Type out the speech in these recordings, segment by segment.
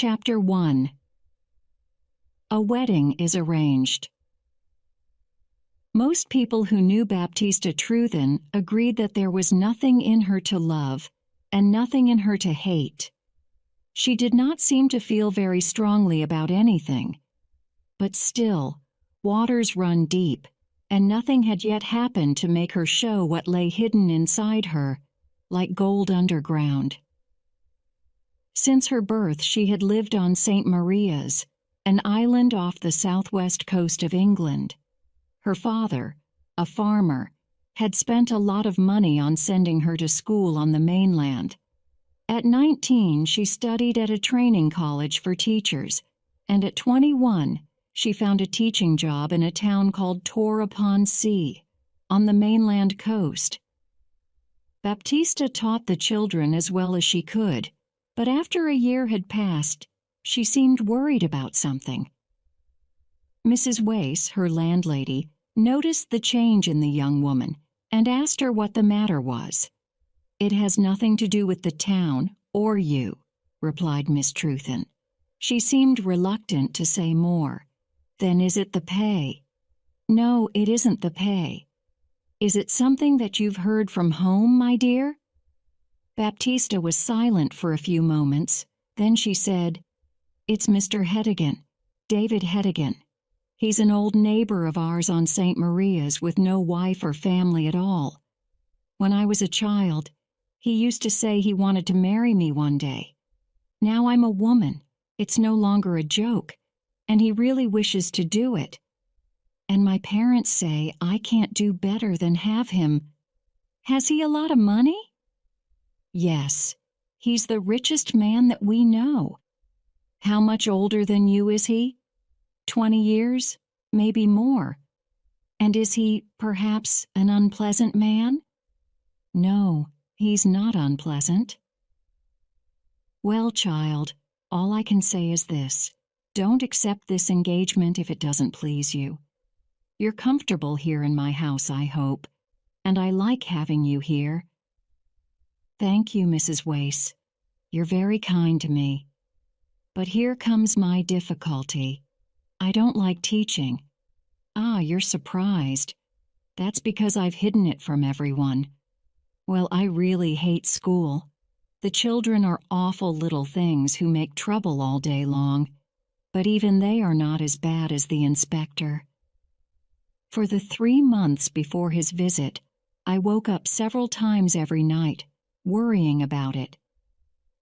Chapter 1. A wedding is arranged. Most people who knew Baptista Truthen agreed that there was nothing in her to love and nothing in her to hate. She did not seem to feel very strongly about anything. But still, waters run deep, and nothing had yet happened to make her show what lay hidden inside her, like gold underground. Since her birth, she had lived on St. Maria's, an island off the southwest coast of England. Her father, a farmer, had spent a lot of money on sending her to school on the mainland. At 19, she studied at a training college for teachers, and at 21, she found a teaching job in a town called Tor-upon-Sea, on the mainland coast. Baptista taught the children as well as she could, but after a year had passed, she seemed worried about something. Mrs. Wace, her landlady, noticed the change in the young woman and asked her what the matter was. "It has nothing to do with the town or you," replied Miss Truthen. She seemed reluctant to say more. "Then is it the pay?" "No, it isn't the pay." "Is it something that you've heard from home, my dear?" Baptista was silent for a few moments. Then she said, "It's Mr. Hedigan, David Hedigan. He's an old neighbor of ours on St. Maria's with no wife or family at all. When I was a child, he used to say he wanted to marry me one day. Now I'm a woman. It's no longer a joke, and he really wishes to do it. And my parents say I can't do better than have him." "Has he a lot of money?" "Yes. He's the richest man that we know." "How much older than you is he?" 20 years, maybe more." "And is he, perhaps, an unpleasant man?" "No, he's not unpleasant." "Well, child, all I can say is this. Don't accept this engagement if it doesn't please you. You're comfortable here in my house, I hope, and I like having you here." "Thank you, Mrs. Wace. You're very kind to me. But here comes my difficulty. I don't like teaching." "Ah, you're surprised. That's because I've hidden it from everyone. Well, I really hate school. The children are awful little things who make trouble all day long, but even they are not as bad as the inspector. For the 3 months before his visit, I woke up several times every night, worrying about it.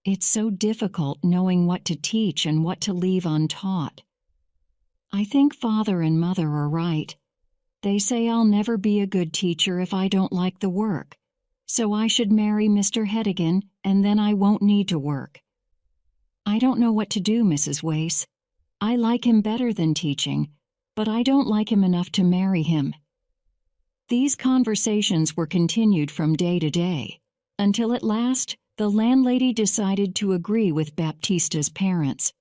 It's so difficult knowing what to teach and what to leave untaught. I think Father and Mother are right. They say I'll never be a good teacher if I don't like the work, so I should marry Mr. Hedigan and then I won't need to work. I don't know what to do, Mrs. Wace. I like him better than teaching, but I don't like him enough to marry him." These conversations were continued from day to day, until at last the landlady decided to agree with Baptista's parents.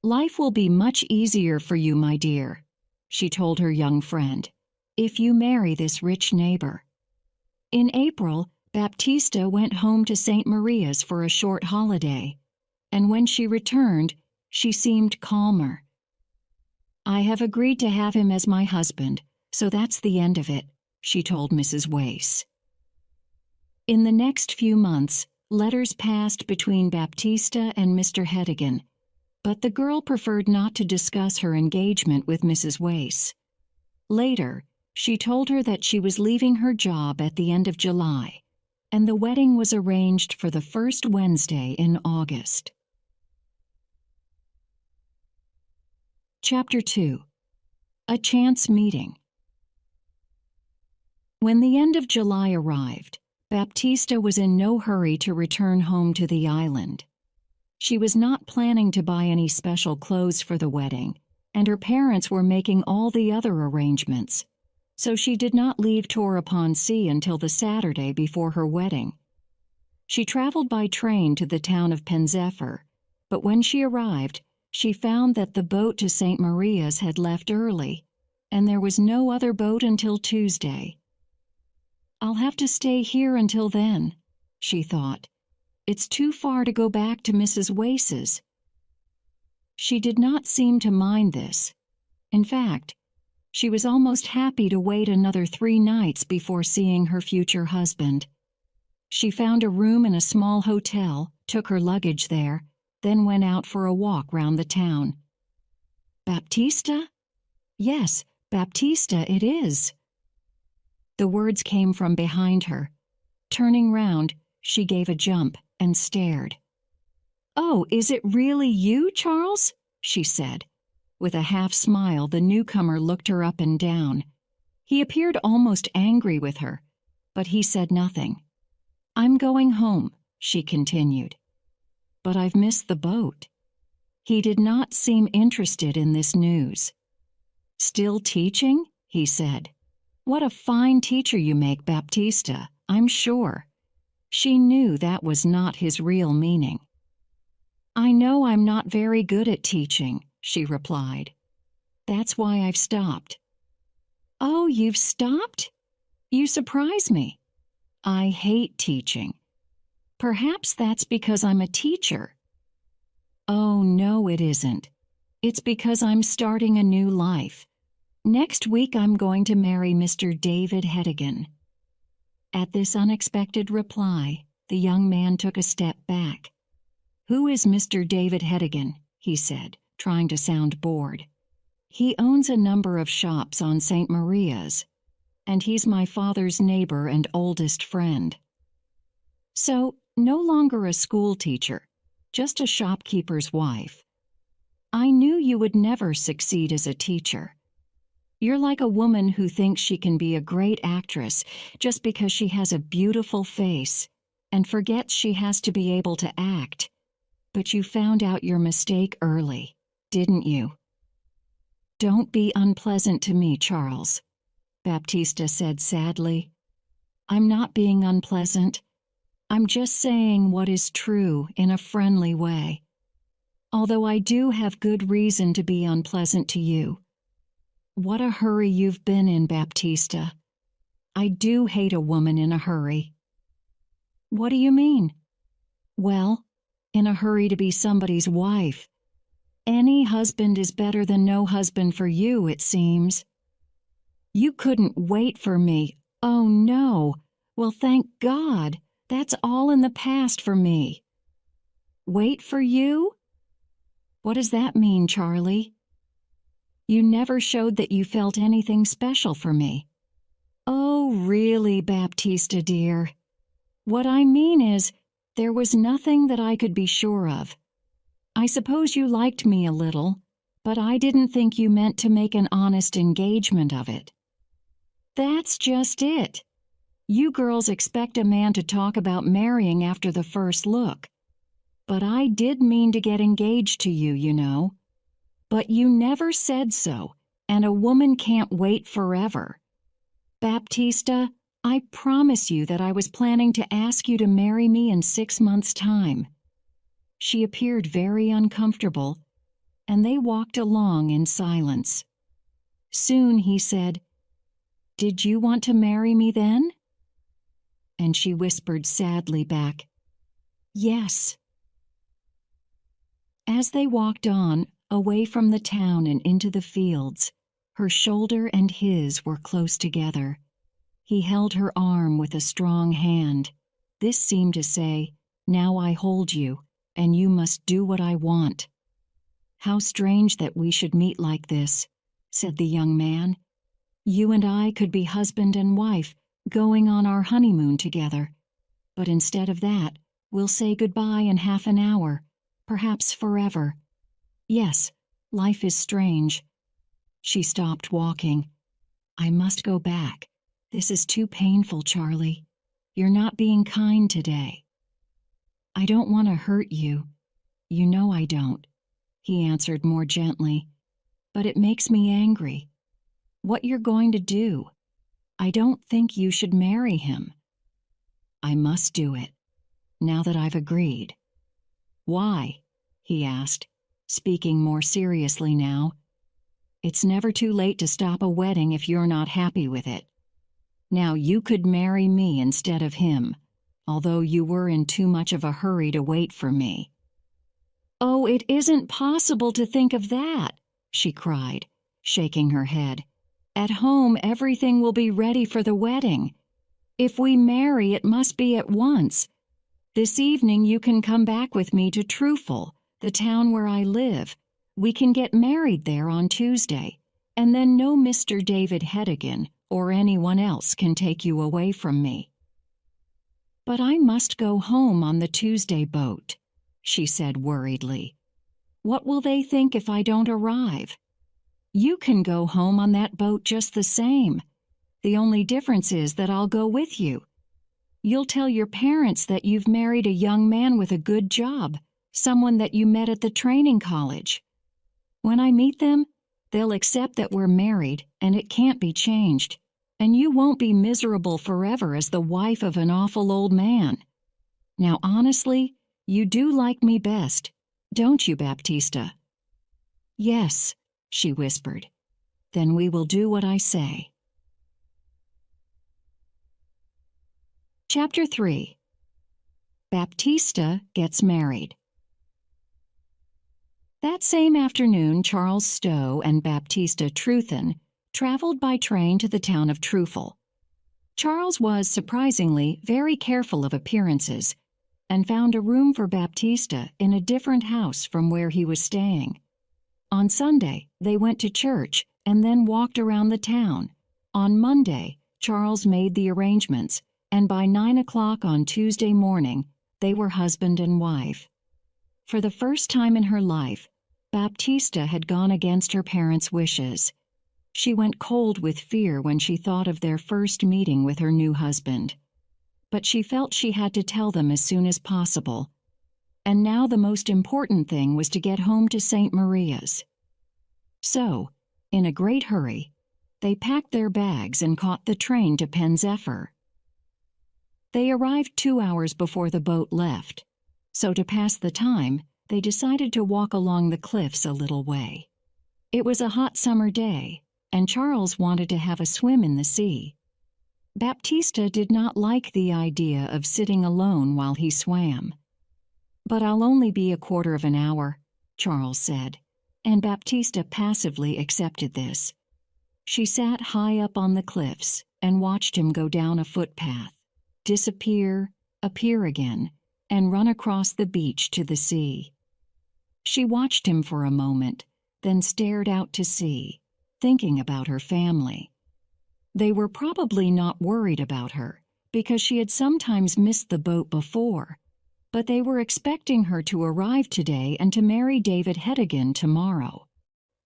"Life will be much easier for you, my dear," she told her young friend, "if you marry this rich neighbor." In April, Baptista went home to St. Maria's for a short holiday, and when she returned, she seemed calmer. "I have agreed to have him as my husband, so that's the end of it," she told Mrs. Wace. In the next few months, letters passed between Baptista and Mr. Hedigan, but the girl preferred not to discuss her engagement with Mrs. Wace. Later, she told her that she was leaving her job at the end of July, and the wedding was arranged for the first Wednesday in August. Chapter 2. A Chance Meeting. When the end of July arrived, Baptista was in no hurry to return home to the island. She was not planning to buy any special clothes for the wedding, and her parents were making all the other arrangements, so she did not leave Tor-upon-Sea until the Saturday before her wedding. She traveled by train to the town of Penzephyr, but when she arrived, she found that the boat to St. Maria's had left early, and there was no other boat until Tuesday. "I'll have to stay here until then," she thought. "It's too far to go back to Mrs. Wace's, She did not seem to mind this. In fact, she was almost happy to wait another 3 nights before seeing her future husband. She found a room in a small hotel, took her luggage there, then went out for a walk round the town. "Baptista?" "Yes, Baptista it is." The words came from behind her. Turning round, she gave a jump and stared. "Oh, is it really you, Charles?" she said. With a half-smile, the newcomer looked her up and down. He appeared almost angry with her, but he said nothing. "I'm going home," she continued. "But I've missed the boat." He did not seem interested in this news. "Still teaching?" he said. "What a fine teacher you make, Baptista, I'm sure." She knew that was not his real meaning. "I know I'm not very good at teaching," she replied. "That's why I've stopped." "Oh, you've stopped? You surprise me. I hate teaching. Perhaps that's because I'm a teacher." "Oh, no, it isn't. It's because I'm starting a new life. Next week I'm going to marry Mr. David Hedigan." At this unexpected reply, the young man took a step back. "Who is Mr. David Hedigan?" he said, trying to sound bored. "He owns a number of shops on St. Maria's, and he's my father's neighbor and oldest friend." "So, no longer a school teacher, just a shopkeeper's wife. I knew you would never succeed as a teacher. You're like a woman who thinks she can be a great actress just because she has a beautiful face and forgets she has to be able to act. But you found out your mistake early, didn't you?" "Don't be unpleasant to me, Charles," Baptista said sadly. "I'm not being unpleasant. I'm just saying what is true in a friendly way. Although I do have good reason to be unpleasant to you. What a hurry you've been in, Baptista. I do hate a woman in a hurry." "What do you mean?" "Well, in a hurry to be somebody's wife. Any husband is better than no husband for you, it seems." "You couldn't wait for me. Oh, no. Well, thank God. That's all in the past for me." "Wait for you? What does that mean, Charlie?" "You never showed that you felt anything special for me." "Oh, really, Baptista dear. What I mean is, there was nothing that I could be sure of. I suppose you liked me a little, but I didn't think you meant to make an honest engagement of it." "That's just it. You girls expect a man to talk about marrying after the first look. But I did mean to get engaged to you, you know. But you never said so, and a woman can't wait forever. Baptista, I promise you that I was planning to ask you to marry me in 6 months' time." She appeared very uncomfortable, and they walked along in silence. Soon he said, "Did you want to marry me then?" And she whispered sadly back, "Yes." As they walked on, away from the town and into the fields, her shoulder and his were close together. He held her arm with a strong hand. This seemed to say, "Now I hold you, and you must do what I want." "How strange that we should meet like this," said the young man. "You and I could be husband and wife, going on our honeymoon together. But instead of that, we'll say goodbye in half an hour, perhaps forever. Yes, life is strange." She stopped walking. "I must go back. This is too painful, Charlie. You're not being kind today." "I don't want to hurt you. You know I don't," he answered more gently. "But it makes me angry. What you're going to do. I don't think you should marry him." "I must do it, now that I've agreed." "Why?" he asked, speaking more seriously now. "It's never too late to stop a wedding if you're not happy with it. Now, you could marry me instead of him, although you were in too much of a hurry to wait for me." Oh, it isn't possible to think of that, she cried, shaking her head. At home, everything will be ready for the wedding. If we marry, it must be at once. This evening you can come back with me to Trufal, the town where I live. We can get married there on Tuesday, and then no Mr. David Hedigan or anyone else can take you away from me. But I must go home on the Tuesday boat, she said worriedly. What will they think if I don't arrive? You can go home on that boat just the same. The only difference is that I'll go with you. You'll tell your parents that you've married a young man with a good job, someone that you met at the training college. When I meet them, they'll accept that we're married and it can't be changed, and you won't be miserable forever as the wife of an awful old man. Now, honestly, you do like me best, don't you, Baptista? Yes, she whispered. Then we will do what I say. Chapter 3. Baptista Gets Married. That same afternoon, Charles Stowe and Baptista Truthen traveled by train to the town of Trufal. Charles was, surprisingly, very careful of appearances and found a room for Baptista in a different house from where he was staying. On Sunday, they went to church and then walked around the town. On Monday, Charles made the arrangements, and by 9 o'clock on Tuesday morning, they were husband and wife. For the first time in her life, Baptista had gone against her parents' wishes. She went cold with fear when she thought of their first meeting with her new husband. But she felt she had to tell them as soon as possible. And now the most important thing was to get home to St. Maria's. So, in a great hurry, they packed their bags and caught the train to Pen Zephyr. They arrived 2 hours before the boat left, so to pass the time, they decided to walk along the cliffs a little way. It was a hot summer day, and Charles wanted to have a swim in the sea. Baptista did not like the idea of sitting alone while he swam. But I'll only be a quarter of an hour, Charles said, and Baptista passively accepted this. She sat high up on the cliffs and watched him go down a footpath, disappear, appear again, and run across the beach to the sea. She watched him for a moment, then stared out to sea, thinking about her family. They were probably not worried about her, because she had sometimes missed the boat before, but they were expecting her to arrive today and to marry David Hedigan tomorrow.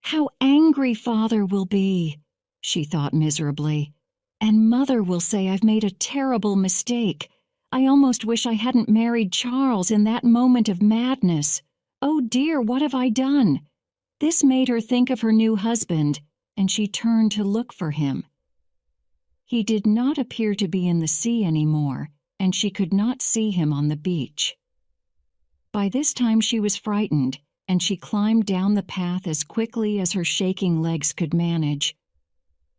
How angry Father will be, she thought miserably, and Mother will say I've made a terrible mistake. I almost wish I hadn't married Charles in that moment of madness. Oh dear, what have I done? This made her think of her new husband, and she turned to look for him. He did not appear to be in the sea anymore, and she could not see him on the beach. By this time she was frightened, and she climbed down the path as quickly as her shaking legs could manage.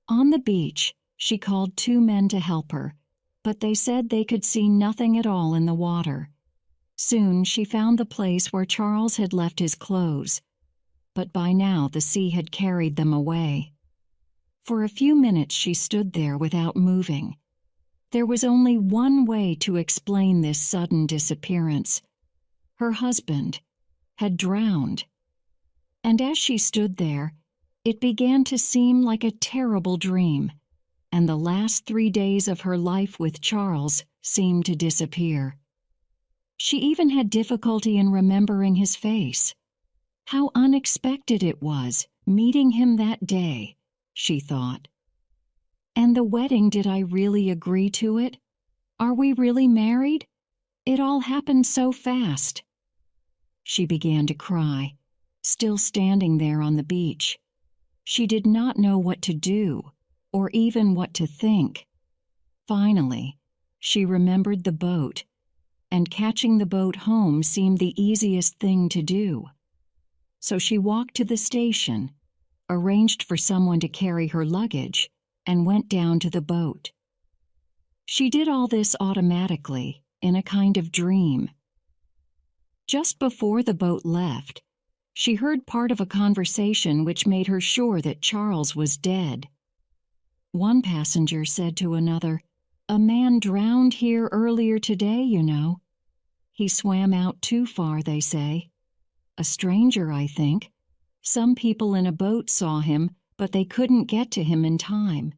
On the beach, she called 2 men to help her, but they said they could see nothing at all in the water. Soon she found the place where Charles had left his clothes, but by now the sea had carried them away. For a few minutes she stood there without moving. There was only one way to explain this sudden disappearance. Her husband had drowned. And as she stood there, it began to seem like a terrible dream, and the last 3 days of her life with Charles seemed to disappear. She even had difficulty in remembering his face. How unexpected it was, meeting him that day, she thought. And the wedding, did I really agree to it? Are we really married? It all happened so fast. She began to cry, still standing there on the beach. She did not know what to do, or even what to think. Finally, she remembered the boat, and catching the boat home seemed the easiest thing to do. So she walked to the station, arranged for someone to carry her luggage, and went down to the boat. She did all this automatically, in a kind of dream. Just before the boat left, she heard part of a conversation which made her sure that Charles was dead. One passenger said to another, "A man drowned here earlier today, you know. He swam out too far, they say. A stranger, I think. Some people in a boat saw him, but they couldn't get to him in time.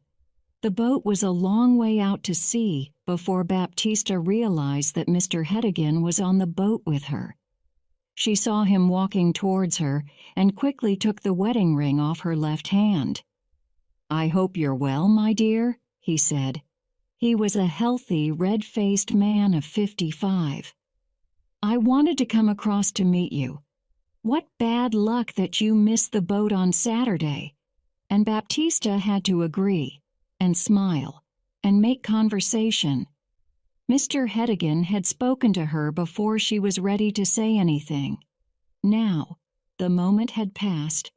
The boat was a long way out to sea before Baptista realized that Mr. Hedigan was on the boat with her. She saw him walking towards her and quickly took the wedding ring off her left hand. 'I hope you're well, my dear,' he said. He was a healthy, red-faced man of 55. 'I wanted to come across to meet you. What bad luck that you missed the boat on Saturday.' And Baptista had to agree, and smile, and make conversation. Mr. Hedigan had spoken to her before she was ready to say anything. Now, the moment had passed.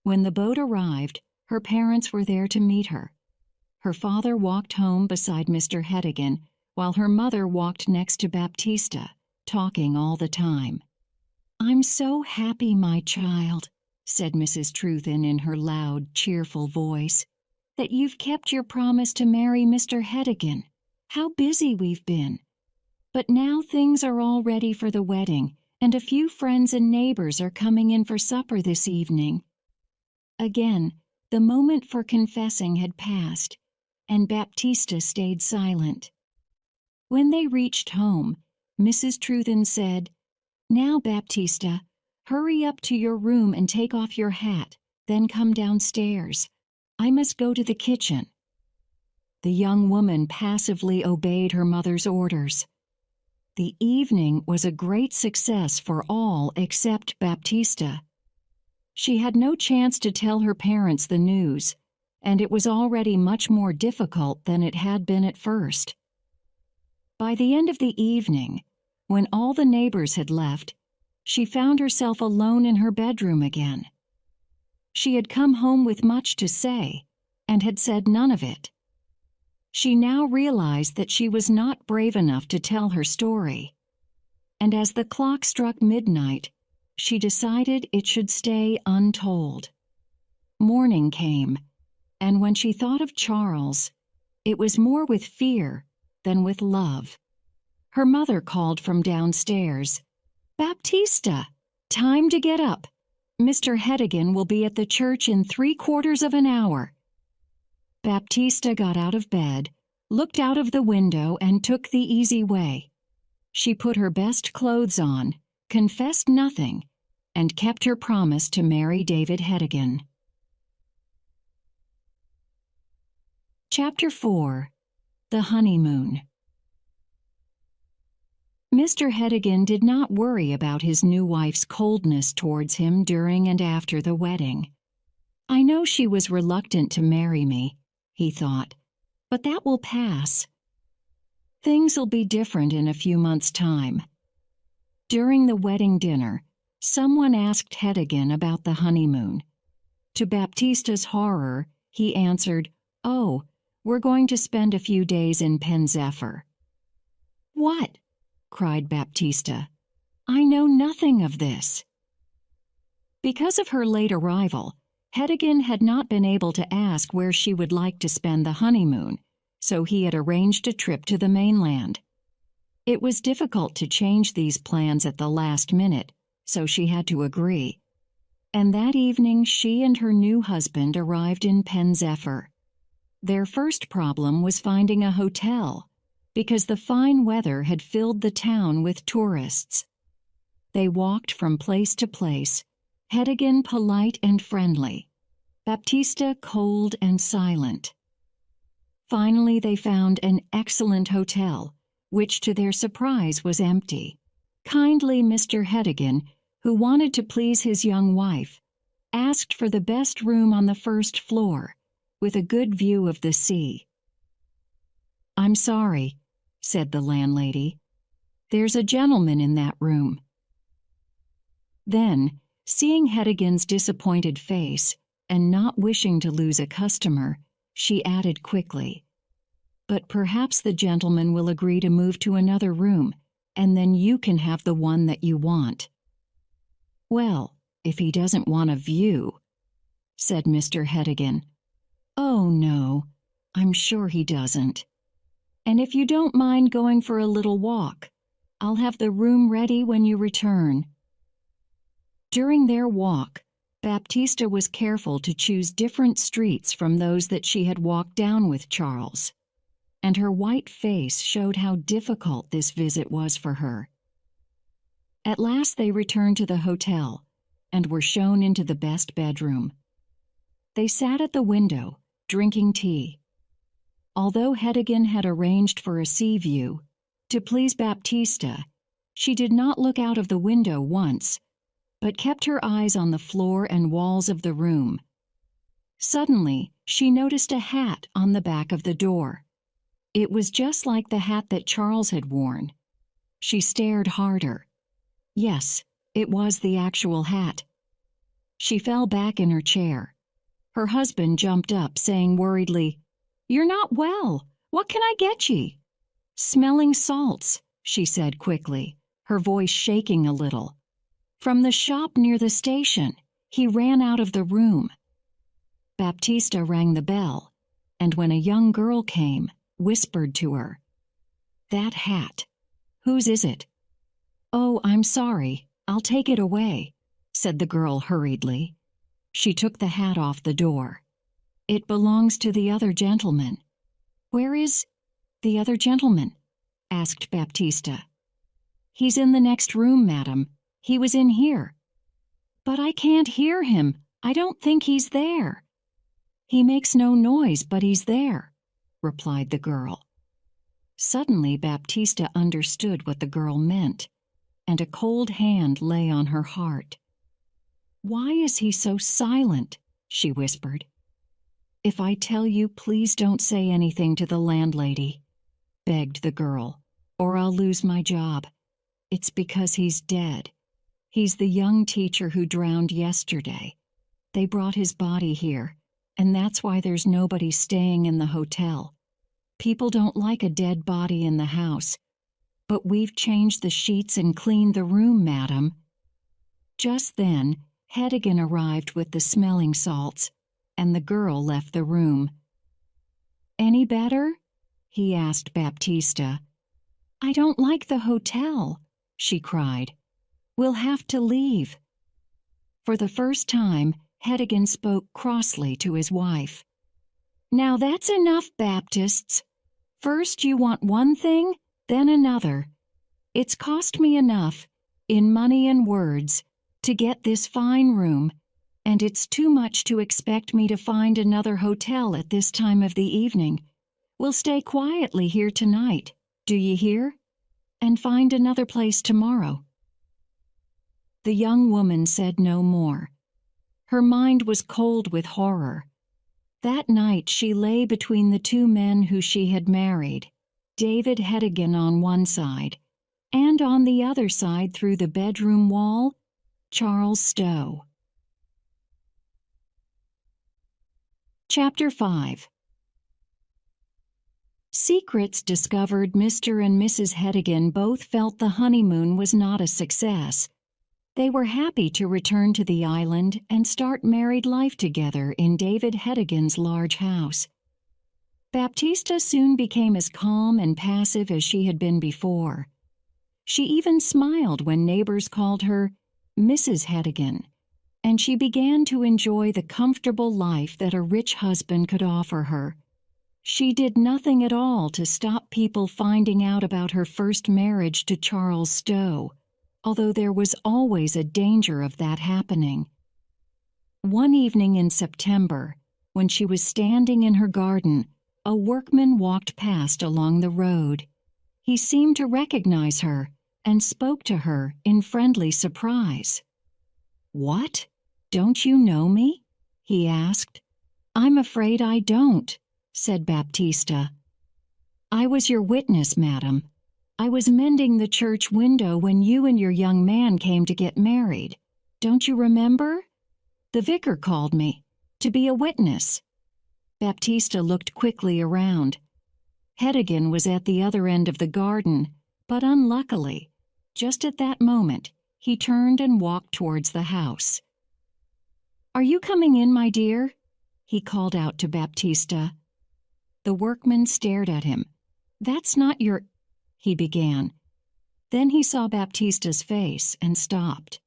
When the boat arrived, her parents were there to meet her. Her father walked home beside Mr. Hedigan, while her mother walked next to Baptista, talking all the time. "I'm so happy, my child," said Mrs. Truthin in her loud, cheerful voice, "that you've kept your promise to marry Mr. Hedigan. How busy we've been. But now things are all ready for the wedding, and a few friends and neighbors are coming in for supper this evening." Again, the moment for confessing had passed, and Baptista stayed silent. When they reached home, Mrs. Truthin said, "Now, Baptista, hurry up to your room and take off your hat, then come downstairs. I must go to the kitchen." The young woman passively obeyed her mother's orders. The evening was a great success for all except Baptista. She had no chance to tell her parents the news, and it was already much more difficult than it had been at first. By the end of the evening, when all the neighbors had left, she found herself alone in her bedroom again. She had come home with much to say, and had said none of it. She now realized that she was not brave enough to tell her story, and as the clock struck midnight, she decided it should stay untold. Morning came, and when she thought of Charles, it was more with fear than with love. Her mother called from downstairs, "Baptista, time to get up. Mr. Hedigan will be at the church in 3/4 of an hour." Baptista got out of bed, looked out of the window, and took the easy way. She put her best clothes on, confessed nothing, and kept her promise to marry David Hedigan. Chapter 4. The Honeymoon. Mr. Hedigan did not worry about his new wife's coldness towards him during and after the wedding. "I know she was reluctant to marry me," he thought, "but that will pass. Things'll be different in a few months' time." During the wedding dinner, someone asked Hedigan about the honeymoon. To Baptista's horror, he answered, "Oh, we're going to spend a few days in Pen Zephyr." "What?" cried Baptista. "I know nothing of this." Because of her late arrival, Hedigan had not been able to ask where she would like to spend the honeymoon, so he had arranged a trip to the mainland. It was difficult to change these plans at the last minute, so she had to agree. And that evening she and her new husband arrived in Pen Zephyr. Their first problem was finding a hotel, because the fine weather had filled the town with tourists. They walked from place to place, Hedigan polite and friendly, Baptista cold and silent. Finally they found an excellent hotel, which to their surprise was empty. Kindly Mr. Hedigan, who wanted to please his young wife, asked for the best room on the first floor, with a good view of the sea. "I'm sorry," said the landlady. "There's a gentleman in that room." Then, seeing Hedigan's disappointed face, and not wishing to lose a customer, she added quickly, "But perhaps the gentleman will agree to move to another room, and then you can have the one that you want." "Well, if he doesn't want a view," said Mr. Hedigan. "Oh, no, I'm sure he doesn't. And if you don't mind going for a little walk, I'll have the room ready when you return." During their walk, Baptista was careful to choose different streets from those that she had walked down with Charles, and her white face showed how difficult this visit was for her. At last they returned to the hotel and were shown into the best bedroom. They sat at the window, drinking tea. Although Hedigan had arranged for a sea view, to please Baptista, she did not look out of the window once, but kept her eyes on the floor and walls of the room. Suddenly, she noticed a hat on the back of the door. It was just like the hat that Charles had worn. She stared harder. Yes, it was the actual hat. She fell back in her chair. Her husband jumped up, saying worriedly, "You're not well. What can I get ye?" "Smelling salts," she said quickly, her voice shaking a little. "From the shop near the station. He ran out of the room." Baptista rang the bell, and when a young girl came, whispered to her, "That hat. Whose is it?" "Oh, I'm sorry. I'll take it away," said the girl hurriedly. She took the hat off the door. "It belongs to the other gentleman." "Where is the other gentleman?" asked Baptista. "He's in the next room, madam. He was in here." "But I can't hear him. I don't think he's there." "He makes no noise, but he's there," replied the girl. Suddenly Baptista understood what the girl meant, and a cold hand lay on her heart. "Why is he so silent?" she whispered. "If I tell you, please don't say anything to the landlady," begged the girl, "or I'll lose my job. It's because he's dead. He's the young teacher who drowned yesterday. They brought his body here, and that's why there's nobody staying in the hotel. People don't like a dead body in the house, but we've changed the sheets and cleaned the room, madam." Just then, Hedigan arrived with the smelling salts, and the girl left the room. "Any better?" he asked Baptista. "I don't like the hotel," she cried. "We'll have to leave." For the first time, Hedigan spoke crossly to his wife. "Now that's enough, Baptists. First you want one thing, then another. It's cost me enough, in money and words, to get this fine room, and it's too much to expect me to find another hotel at this time of the evening. We'll stay quietly here tonight, do you hear? And find another place tomorrow." The young woman said no more. Her mind was cold with horror. That night she lay between the two men who she had married, David Hedigan on one side, and on the other side through the bedroom wall, Charles Stowe. Chapter 5. Secrets discovered Mr. and Mrs. Hedigan both felt the honeymoon was not a success. They were happy to return to the island and start married life together in David Hedigan's large house. Baptista soon became as calm and passive as she had been before. She even smiled when neighbors called her Mrs. Hedigan, and she began to enjoy the comfortable life that a rich husband could offer her. She did nothing at all to stop people finding out about her first marriage to Charles Stowe, although there was always a danger of that happening. One evening in September, when she was standing in her garden, a workman walked past along the road. He seemed to recognize her and spoke to her in friendly surprise. "What? Don't you know me?" he asked. "I'm afraid I don't," said Baptista. "I was your witness, madam. I was mending the church window when you and your young man came to get married. Don't you remember? The vicar called me to be a witness." Baptista looked quickly around. Hedigan was at the other end of the garden, But unluckily, just at that moment, he turned and walked towards the house. "Are you coming in, my dear?" he called out to Baptista. The workman stared at him. "That's not your—" he began. Then he saw Baptista's face and stopped.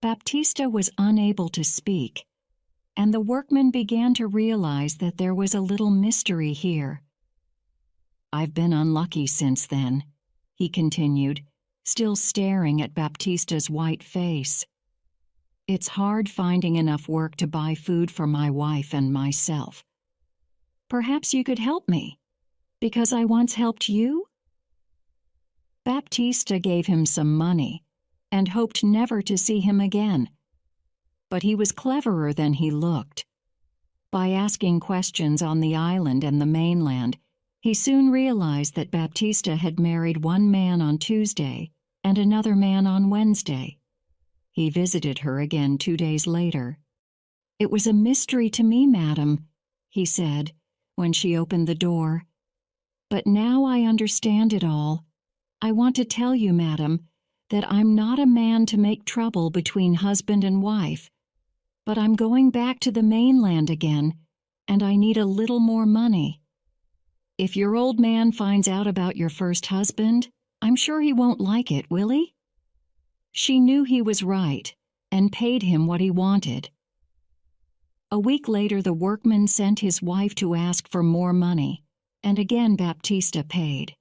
Baptista was unable to speak, and the workman began to realize that there was a little mystery here. "I've been unlucky since then," he continued, still staring at Baptista's white face. "It's hard finding enough work to buy food for my wife and myself. Perhaps you could help me, because I once helped you?" Baptista gave him some money and hoped never to see him again. But he was cleverer than he looked. By asking questions on the island and the mainland, he soon realized that Baptista had married one man on Tuesday and another man on Wednesday. He visited her again 2 days later. "It was a mystery to me, madam," he said, when she opened the door. "But now I understand it all. I want to tell you, madam, that I'm not a man to make trouble between husband and wife, but I'm going back to the mainland again, and I need a little more money. If your old man finds out about your first husband, I'm sure he won't like it, will he?" She knew he was right, and paid him what he wanted. A week later, the workman sent his wife to ask for more money, and again Baptista paid.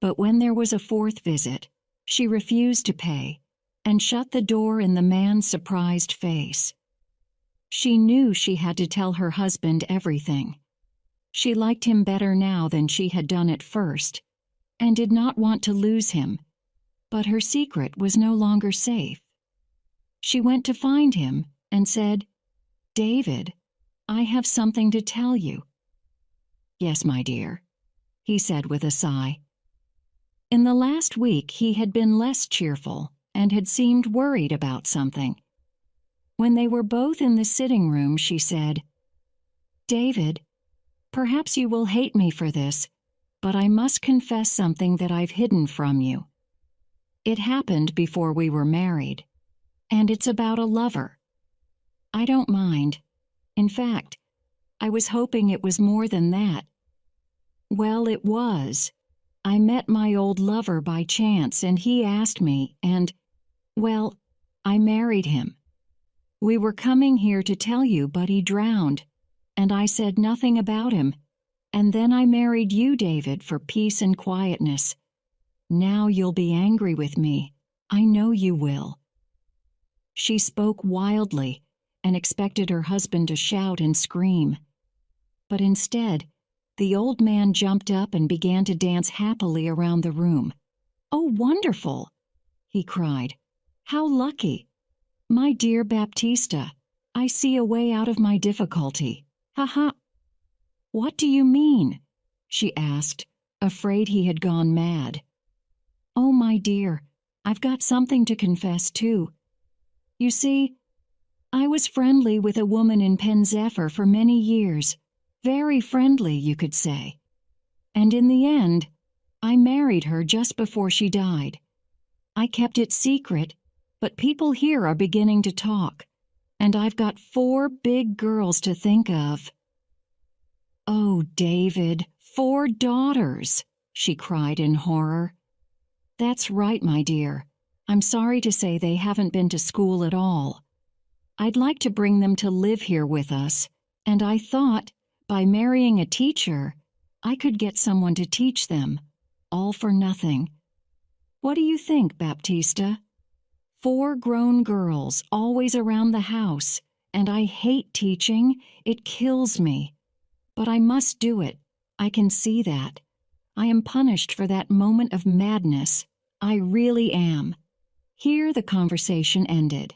But when there was a fourth visit, she refused to pay and shut the door in the man's surprised face. She knew she had to tell her husband everything. She liked him better now than she had done at first, and did not want to lose him, but her secret was no longer safe. She went to find him and said, "David, I have something to tell you." "Yes, my dear," he said with a sigh. In the last week he had been less cheerful and had seemed worried about something. When they were both in the sitting room, she said, "David, perhaps you will hate me for this, but I must confess something that I've hidden from you. It happened before we were married, and it's about a lover. I don't mind. In fact, I was hoping it was more than that. Well, it was. I met my old lover by chance, and he asked me, and, well, I married him. We were coming here to tell you, but he drowned, and I said nothing about him, and then I married you, David, for peace and quietness. Now you'll be angry with me. I know you will." She spoke wildly and expected her husband to shout and scream. But instead, the old man jumped up and began to dance happily around the room. "Oh, wonderful!" he cried. "How lucky! My dear Baptista, I see a way out of my difficulty. Ha ha!" "What do you mean?" she asked, afraid he had gone mad. "Oh, my dear, I've got something to confess, too. You see, I was friendly with a woman in Pen Zephyr for many years. Very friendly, you could say. And in the end, I married her just before she died. I kept it secret, but people here are beginning to talk, and I've got 4 big girls to think of." "Oh, David, 4 daughters!" she cried in horror. "That's right, my dear. I'm sorry to say they haven't been to school at all. I'd like to bring them to live here with us, and I thought, by marrying a teacher, I could get someone to teach them, all for nothing. What do you think, Baptista? 4 grown girls always around the house, and I hate teaching. It kills me. But I must do it. I can see that. I am punished for that moment of madness. I really am." Here the conversation ended.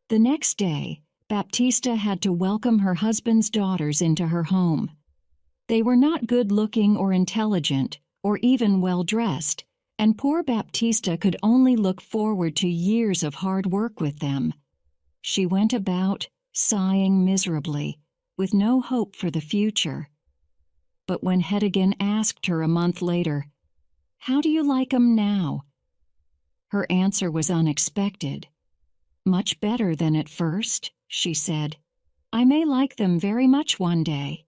The next day, Baptista had to welcome her husband's daughters into her home. They were not good-looking or intelligent, or even well-dressed, and poor Baptista could only look forward to years of hard work with them. She went about, sighing miserably, with no hope for the future. But when Heddigan asked her a month later, How do you like 'em now?" Her answer was unexpected. "Much better than at first," she said. "I may like them very much one day."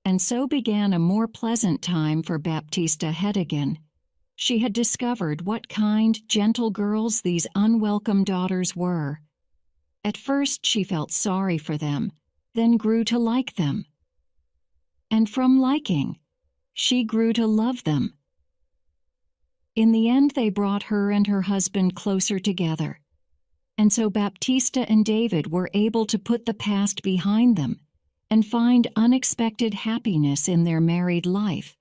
And so began a more pleasant time for Baptista Heddigan. She had discovered what kind, gentle girls these unwelcome daughters were. At first she felt sorry for them, then grew to like them. And from liking, she grew to love them. In the end, they brought her and her husband closer together. And so Baptista and David were able to put the past behind them and find unexpected happiness in their married life.